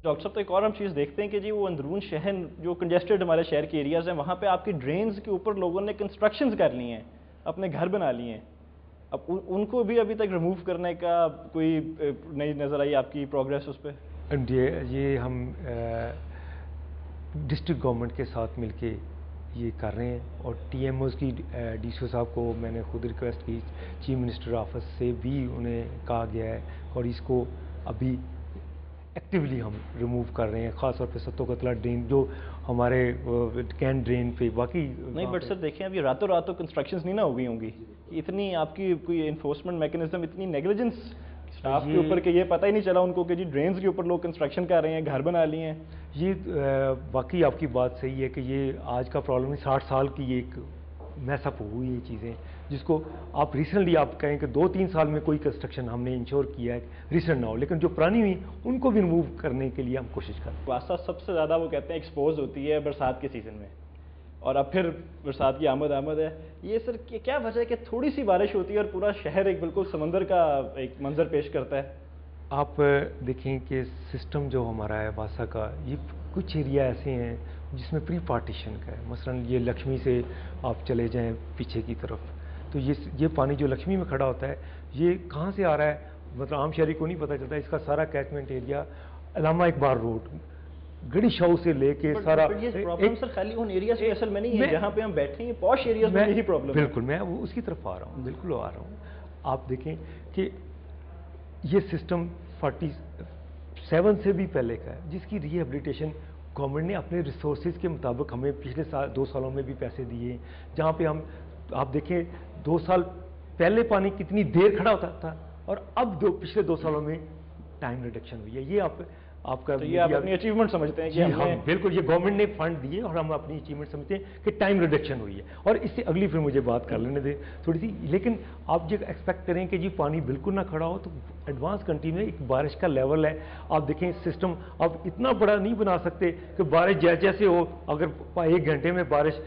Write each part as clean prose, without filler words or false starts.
Doctor صاحب تو ایک اور ہم چیز دیکھتے ہیں کہ جی وہ اندرون شہر جو کنجسٹڈ ہمارے شہر کے ایریاز ہیں وہاں پہ آپ کی ڈرینز کے اوپر لوگوں نے کنسٹرکشنز کر لی ہیں، اپنے گھر بنا لیے ہیں. اب ان کو بھی ابھی تک ریموو کرنے کا کوئی نئی نظر آئی آپ کی پروگریس اس پہ؟ یہ ہم ڈسٹرکٹ گورنمنٹ کے ساتھ مل کے یہ کر رہے ہیں، اور ٹی ایم اوز کی ڈی سی او صاحب کو میں نے خود ریکویسٹ کی، چیف منسٹر آفس سے بھی انہیں کہا گیا ہے، اور اس کو ابھی ایکٹیولی ہم ریموو کر رہے ہیں، خاص طور پہ ستو قتلہ ڈرین جو ہمارے کین ڈرین پہ باقی نہیں. بٹ سر دیکھیں ابھی راتوں راتوں کنسٹرکشنز نہیں نہ ہو گئی ہوں گی، اتنی آپ کی کوئی انفورسمنٹ میکنزم، اتنی نیگلیجنس اسٹاف کے اوپر کہ یہ پتہ ہی نہیں چلا ان کو کہ جی ڈرینز کے اوپر لوگ کنسٹرکشن کر رہے ہیں، گھر بنا لیے ہیں. یہ واقعی آپ کی بات صحیح ہے کہ یہ آج کا پرابلم ہے، 60 سال کی یہ ایک میس اپ ہوئی یہ چیزیں، جس کو آپ ریسنٹلی آپ کہیں کہ 2-3 سال میں کوئی کنسٹرکشن ہم نے انشور کیا ہے ریسنٹ نہ ہو، لیکن جو پرانی ہوئی ان کو بھی ریموو کرنے کے لیے ہم کوشش کریں. واسطہ سب سے زیادہ وہ کہتے ہیں ایکسپوز ہوتی ہے برسات کے سیزن میں، اور اب پھر برسات کی آمد ہے. یہ سر کیا وجہ ہے کہ تھوڑی سی بارش ہوتی ہے اور پورا شہر ایک بالکل سمندر کا ایک منظر پیش کرتا ہے؟ آپ دیکھیں کہ سسٹم جو ہمارا ہے واسا کا، یہ کچھ ایریا ایسے ہیں جس میں پری پارٹیشن کا ہے. مثلا یہ لکشمی سے آپ چلے جائیں پیچھے کی طرف، تو یہ پانی جو لکشمی میں کھڑا ہوتا ہے یہ کہاں سے آ رہا ہے، مطلب عام شہری کو نہیں پتہ چلتا. اس کا سارا کیچمنٹ ایریا علامہ اقبال روڈ، گڑی شاؤ سے لے کے سارا پرابلم سر خالی ان ایریاز میں اصل میں نہیں ہے جہاں پہ ہم بیٹھے ہیں، پوش ایریاز میں یہی پرابلم ہے. بالکل میں اس کی طرف آ رہا ہوں، بالکل آ رہا ہوں. آپ دیکھیں کہ یہ سسٹم 47 سے بھی پہلے کا ہے، جس کی ری ہیبلیٹیشن گورنمنٹ نے اپنے ریسورسز کے مطابق ہمیں پچھلے 2 سالوں میں بھی پیسے دیے، جہاں پہ آپ دیکھیں 2 سال پہلے پانی کتنی دیر کھڑا ہوتا تھا، اور اب پچھلے 2 سالوں میں ٹائم ریڈکشن ہوئی ہے. یہ آپ کا یہ آپ اپنی اچیومنٹ سمجھتے ہیں کہ ہم بالکل، یہ گورنمنٹ نے فنڈ دیے اور ہم اپنی اچیومنٹ سمجھتے ہیں کہ ٹائم ریڈکشن ہوئی ہے. اور اس سے اگلی پھر مجھے بات کر لینے دیں تھوڑی سی. لیکن آپ جو ایکسپیکٹ کریں کہ جی پانی بالکل نہ کھڑا ہو، تو ایڈوانس کنٹری میں ایک بارش کا لیول ہے. آپ دیکھیں سسٹم آپ اتنا بڑا نہیں بنا سکتے کہ بارش جیسے ہو، اگر 1 گھنٹے میں بارش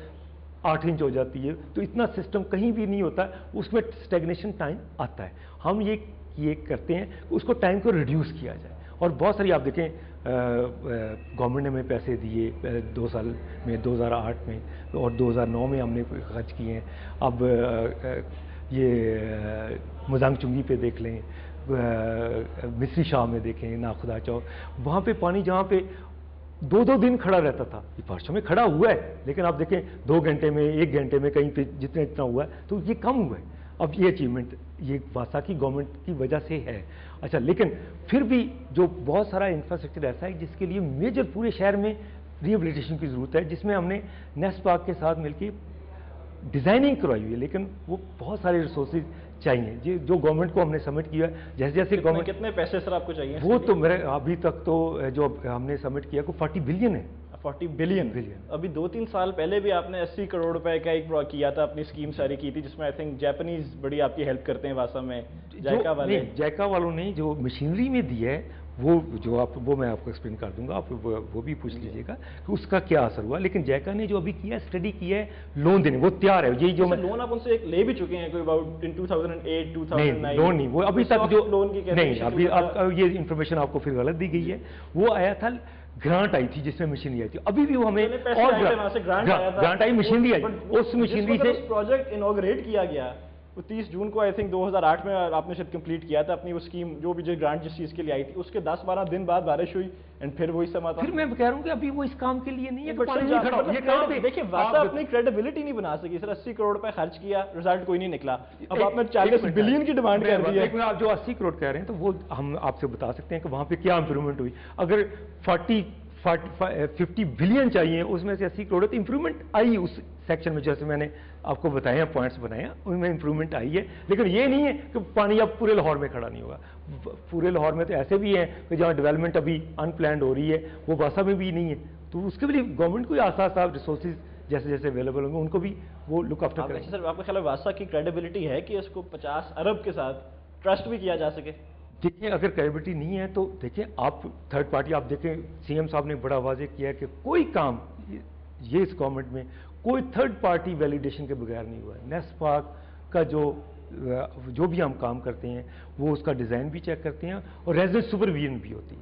8 انچ ہو جاتی ہے تو اتنا سسٹم کہیں بھی نہیں ہوتا، اس میں اسٹیگنیشن ٹائم آتا ہے. ہم یہ کرتے ہیں اس کو ٹائم کو ریڈیوس کیا جائے. اور بہت ساری آپ دیکھیں گورنمنٹ نے ہمیں پیسے دیے 2 سال میں، 2008 میں اور 2009 میں ہم نے خرچ کیے ہیں. اب یہ مزانگ چنگی پہ دیکھ لیں، مصری شاہ میں دیکھیں، ناخدا چوک، وہاں پہ پانی جہاں پہ 2 دن کھڑا رہتا تھا، یہ بارشوں میں کھڑا ہوا ہے، لیکن آپ دیکھیں 2 گھنٹے میں 1 گھنٹے میں کہیں پہ جتنا ہوا ہے تو یہ کم ہوا ہے. اب یہ اچیومنٹ یہ واسا کی گورنمنٹ کی وجہ سے ہے. اچھا، لیکن پھر بھی جو بہت سارا انفراسٹرکچر ایسا ہے جس کے لیے میجر پورے شہر میں ری ہیبلیٹیشن کی ضرورت ہے، جس میں ہم نے نیس پارک کے ساتھ مل کے ڈیزائننگ کروائی ہوئی ہے، لیکن وہ بہت سارے ریسورسز چاہیے جو گورنمنٹ کو ہم نے سبمٹ کیا ہے. جیسے گورنمنٹ کتنے پیسے سر آپ کو چاہیے؟ وہ تو میرے ابھی تک تو جو ہم نے سبمٹ کیا کو 40 بلین ہے. 40 بلین. ابھی 2-3 سال پہلے بھی آپ نے 80 کروڑ روپے کا ایک کیا تھا، اپنی اسکیم ساری کی تھی، جس میں آئی تھنک جاپنیز بڑی آپ کی ہیلپ کرتے ہیں واسا میں، جائکا والے. جائکا والوں نے جو مشینری میں دی ہے وہ میں آپ کو ایکسپلین کر دوں گا، آپ وہ بھی پوچھ لیجیے گا کہ اس کا کیا اثر ہوا. لیکن جائکا نے جو ابھی کیا اسٹڈی کیا ہے لون دینے، وہ تیار ہے. یہی جو لون آپ ان سے لے بھی چکے ہیں کوئی اباؤٹ 2008 2009؟ لون نہیں، وہ ابھی تک جو لون کی نہیں، ابھی یہ انفارمیشن آپ کو پھر غلط دی گئی ہے. وہ آیا تھا گرانٹ آئی تھی جس میں مشینری آئی تھی، ابھی بھی وہ ہمیں اور گرانٹ آئی، مشینری آئی، اس مشینری سے پروجیکٹ انوگریٹ کیا گیا. وہ 30 جون کو آئی تھنک 2008 میں آپ نے شاید کمپلیٹ کیا تھا اپنی وہ اسکیم، جو بھی جو گرانٹ جس چیز کے لیے آئی تھی. اس کے 10-12 دن بعد بارش ہوئی اینڈ پھر وہی سما تھا. پھر میں کہہ رہا ہوں کہ ابھی وہ اس کام کے لیے نہیں ہے. دیکھیں واسا اپنی کریڈیبلٹی نہیں بنا سکی سر. 80 کروڑ روپے خرچ کیا، رزلٹ کوئی نہیں نکلا. اب آپ نے 40 بلین کی ڈیمانڈ کر دی ہے. آپ جو 80 کروڑ کہہ رہے ہیں تو وہ ہم آپ سے بتا سکتے ہیں کہ وہاں پہ کیا امپرومنٹ ہوئی. اگر 50 بلین چاہیے، اس میں سے 80 کروڑ تو امپرومنٹ آئی اس سیکشن میں، جیسے میں نے آپ کو بتایا پوائنٹس بنائے ہیں ان میں امپرومنٹ آئی ہے. لیکن یہ نہیں ہے کہ پانی اب پورے لاہور میں کھڑا نہیں ہوگا. پورے لاہور میں تو ایسے بھی ہیں کہ جہاں ڈیولپمنٹ ابھی ان پلانڈ ہو رہی ہے، وہ واسا میں بھی نہیں ہے. تو اس کے لیے گورنمنٹ کو آسان ریسورسز جیسے جیسے اویلیبل ہوں گے ان کو بھی وہ لک آفٹر کریں. سر آپ کا خیال ہے واسا کی کریڈیبلٹی ہے کہ اس کو 50 ارب کے ساتھ ٹرسٹ بھی کیا جا سکے؟ دیکھیں اگر کریڈیبلٹی نہیں ہے تو دیکھیں آپ تھرڈ پارٹی، آپ دیکھیں سی ایم صاحب نے بڑا واضح کیا ہے کہ کوئی کام یہ اس گورنمنٹ میں کوئی تھرڈ پارٹی ویلیڈیشن کے بغیر نہیں ہوا ہے. نیس پارک کا جو بھی ہم کام کرتے ہیں وہ اس کا ڈیزائن بھی چیک کرتے ہیں اور ریزیڈنٹ سپرویژن بھی ہوتی ہے.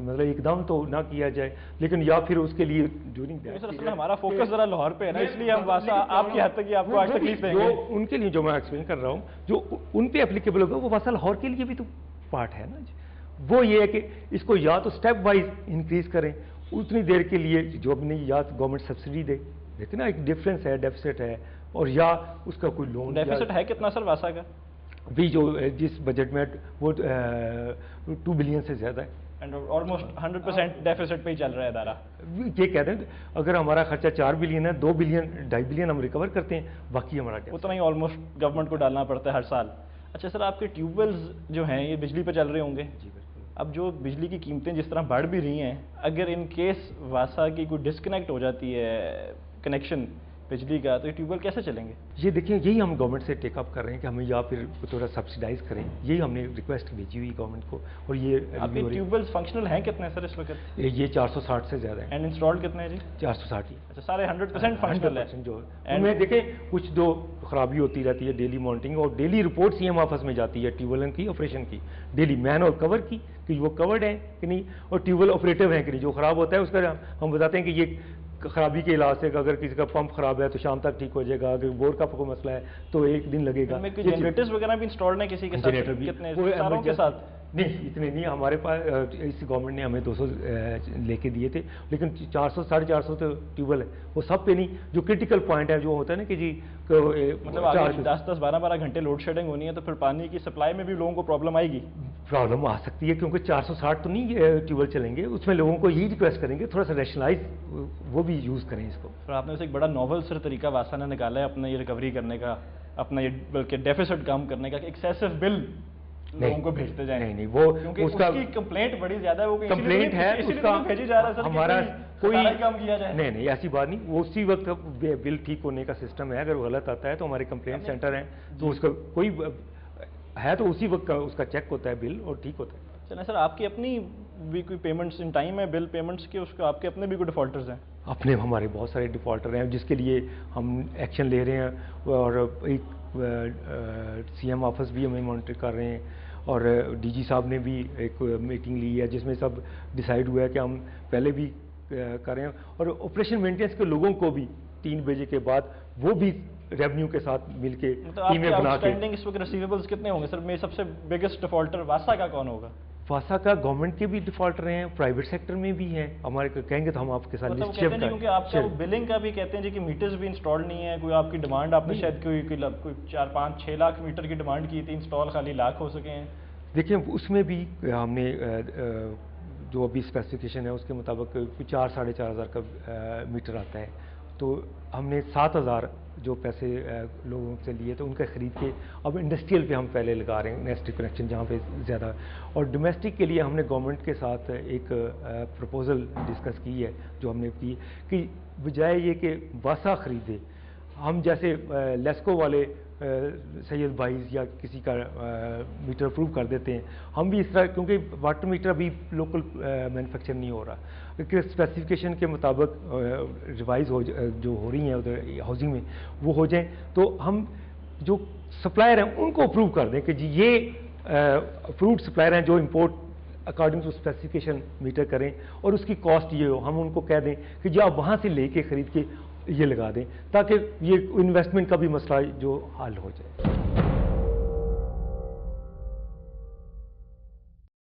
مطلب ایک دم تو نہ کیا جائے، لیکن یا پھر اس کے لیے اصل میں ہمارا فوکس ذرا لاہور پہ ہے نا، اس لیے ہم واسا آپ کی حد تک آپ کو آج تکلیف دیں گے. ان کے لیے جو میں ایکسپلین کر رہا ہوں جو ان پہ اپلیکیبل ہوگا وہ واسا لاہور کے لیے بھی تو پارٹ ہے نا جی. وہ یہ ہے کہ اس کو یا تو اسٹیپ وائز انکریز کریں اتنی دیر کے لیے جو اپنی یا گورنمنٹ سبسڈی دے، لیکن نا ایک ڈفرینس ہے، ڈیفیسٹ ہے، اور یا اس کا کوئی لون. ڈیفیسٹ ہے کتنا سر واسا کا؟ بھی جو جس بجٹ میں وہ 2 بلین سے زیادہ ہے، اینڈ آلموسٹ 100% ڈیفیسٹ پہ ہی چل رہا ہے ادارہ. یہ کہتے ہیں اگر ہمارا خرچہ 4 بلین ہے، 2 بلین 2.5 بلین ہم ریکور کرتے ہیں، باقی ہمارا اتنا ہی آلموسٹ گورنمنٹ کو ڈالنا پڑتا ہے ہر سال. اچھا سر، آپ کے ٹیوب ویلز جو ہیں یہ بجلی پہ چل رہے ہوں گے؟ جی بالکل. اب جو بجلی کی قیمتیں جس طرح بڑھ بھی رہی ہیں، اگر ان کیس واسا کی کوئی ڈسکنیکٹ ہو جاتی ہے کنیکشن بجلی کا، تو یہ ٹیوب ویل کیسے چلیں گے؟ یہ دیکھیں یہی ہم گورنمنٹ سے ٹیک اپ کر رہے ہیں کہ ہمیں یا پھر تھوڑا سبسڈائز کریں، یہی ہم نے ریکویسٹ بھیجی ہوئی گورنمنٹ کو. اور یہ آپ کے ٹیوب ویلز فنکشنل ہیں کتنے سر اس وقت؟ یہ 460 سے زیادہ ہیں. اینڈ انسٹالڈ کتنے ہیں جی؟ 460 ہی. اچھا، سارے 100% فنکشنل ہے. جو ان میں دیکھیں کچھ دو خرابی ہوتی رہتی ہے، ڈیلی مانیٹرنگ اور daily report C M office میں جاتی ہے ٹیوب ویل کی آپریشن کی، ڈیلی مین اور کور کی کہ وہ کورڈ ہیں کہ نہیں، اور ٹیوب ویل آپریٹو ہیں کہ نہیں. جو خراب ہوتا ہے اس کا ہم بتاتے ہیں کہ یہ خرابی کے علاج سے اگر کسی کا پمپ خراب ہے تو شام تک ٹھیک ہو جائے گا، اگر بور کا کوئی مسئلہ ہے تو 1 دن لگے گا. جنریٹرز وغیرہ بھی انسٹالڈ ہیں کسی کے ساتھ؟ جنریٹر بھی کتنے ساروں کے ساتھ؟ نہیں اتنے نہیں، ہمارے پاس اس گورنمنٹ نے ہمیں 200 لے کے دیے تھے، لیکن 400 450 تو ٹیوب ویل ہے، وہ سب پہ نہیں. جو کرٹیکل پوائنٹ ہے جو ہوتا ہے نا کہ جی مطلب 10 12 گھنٹے لوڈ شیڈنگ ہونی ہے تو پھر پانی کی سپلائی میں بھی لوگوں کو پرابلم آئے گی. پرابلم آ سکتی ہے کیونکہ 460 تو نہیں ٹیوب ویل چلیں گے، اس میں لوگوں کو یہی ریکویسٹ کریں گے تھوڑا سا ریشنلائز وہ بھی یوز کریں اس کو. پھر آپ نے اسے ایک بڑا ناول سر طریقہ واسا نے نکالا ہے اپنا یہ ریکوری کرنے کا، اپنا یہ بلکہ ڈیفیسٹ کم کرنے کا، ایکسیسو بل لوگوں کو بھیجتے جائیں. نہیں وہ اس کا کمپلینٹ بڑی زیادہ ہے، وہ کمپلینٹ ہے اس کا بھیجی جا رہا ہے سر ہمارا کوئی کام کیا جائے. نہیں ایسی بات نہیں، وہ اسی وقت بل ٹھیک ہونے کا سسٹم ہے. اگر وہ غلط آتا ہے تو ہمارے کمپلینٹ سینٹر ہیں تو اس کا کوئی ہے تو اسی وقت اس کا چیک ہوتا ہے بل اور ٹھیک ہوتا ہے. چلیں سر، آپ کی اپنی بھی کوئی پیمنٹس ان ٹائم ہے بل پیمنٹس کے، اس کا آپ کے اپنے بھی کوئی ڈیفالٹرز ہیں؟ اپنے ہمارے بہت سارے ڈیفالٹر ہیں جس کے لیے ہم ایکشن لے رہے ہیں، اور ایک سی ایم آفس بھی ہمیں مانیٹر کر رہے ہیں، اور ڈی جی صاحب نے بھی ایک میٹنگ لی ہے جس میں سب ڈیسائیڈ ہوا ہے کہ ہم پہلے بھی کر رہے ہیں. اور آپریشن مینٹیننس کے لوگوں کو بھی 3 بجے کے بعد وہ بھی ریونیو کے ساتھ مل کے ٹیمیں بنا کے. اس وقت ریسیویبلز کتنے ہوں گے سر؟ میں سب سے بگیسٹ ڈیفالٹر واسا کا کون ہوگا؟ واسا کا گورنمنٹ کے بھی ڈیفالٹر ہیں، پرائیویٹ سیکٹر میں بھی ہیں. ہمارے کہیں گے تو ہم آپ کے ساتھ لسٹ شیئر کریں. کیونکہ آپ کا بلنگ کا بھی کہتے ہیں جی کہ میٹرز بھی انسٹال نہیں ہے. کوئی آپ کی ڈیمانڈ آپ نے شاید کوئی 4 5 6 لاکھ میٹر کی ڈیمانڈ کی تھی، انسٹال خالی لاکھ ہو سکے ہیں. دیکھیں اس میں بھی ہم نے جو ابھی اسپیسیفکیشن ہے اس کے مطابق 4 ساڑھے 4 ہزار کا میٹر آتا ہے، تو ہم نے 7,000 جو پیسے لوگوں سے لیے تو ان کا خرید کے اب انڈسٹریل پہ ہم پہلے لگا رہے ہیں نیسٹ کنیکشن جہاں پہ زیادہ. اور ڈومیسٹک کے لیے ہم نے گورنمنٹ کے ساتھ ایک پروپوزل ڈسکس کی ہے جو ہم نے کی کہ بجائے یہ کہ واسا خریدے، ہم جیسے لیسکو والے سید بھائیز یا کسی کا میٹر اپروو کر دیتے ہیں، ہم بھی اس طرح، کیونکہ واٹر میٹر ابھی لوکل مینوفیکچر نہیں ہو رہا، کہ اسپیسیفکیشن کے مطابق ریوائز جو ہو رہی ہیں ادھر ہاؤسنگ میں وہ ہو جائیں، تو ہم جو سپلائر ہیں ان کو اپروو کر دیں کہ جی یہ اپرووڈ سپلائر ہیں جو امپورٹ اکارڈنگ ٹو اسپیسیفکیشن میٹر کریں اور اس کی کاسٹ یہ ہو. ہم ان کو کہہ دیں کہ جی آپ وہاں سے لے کے خرید کے یہ لگا دیں تاکہ یہ انویسٹمنٹ کا بھی مسئلہ جو حل ہو جائے.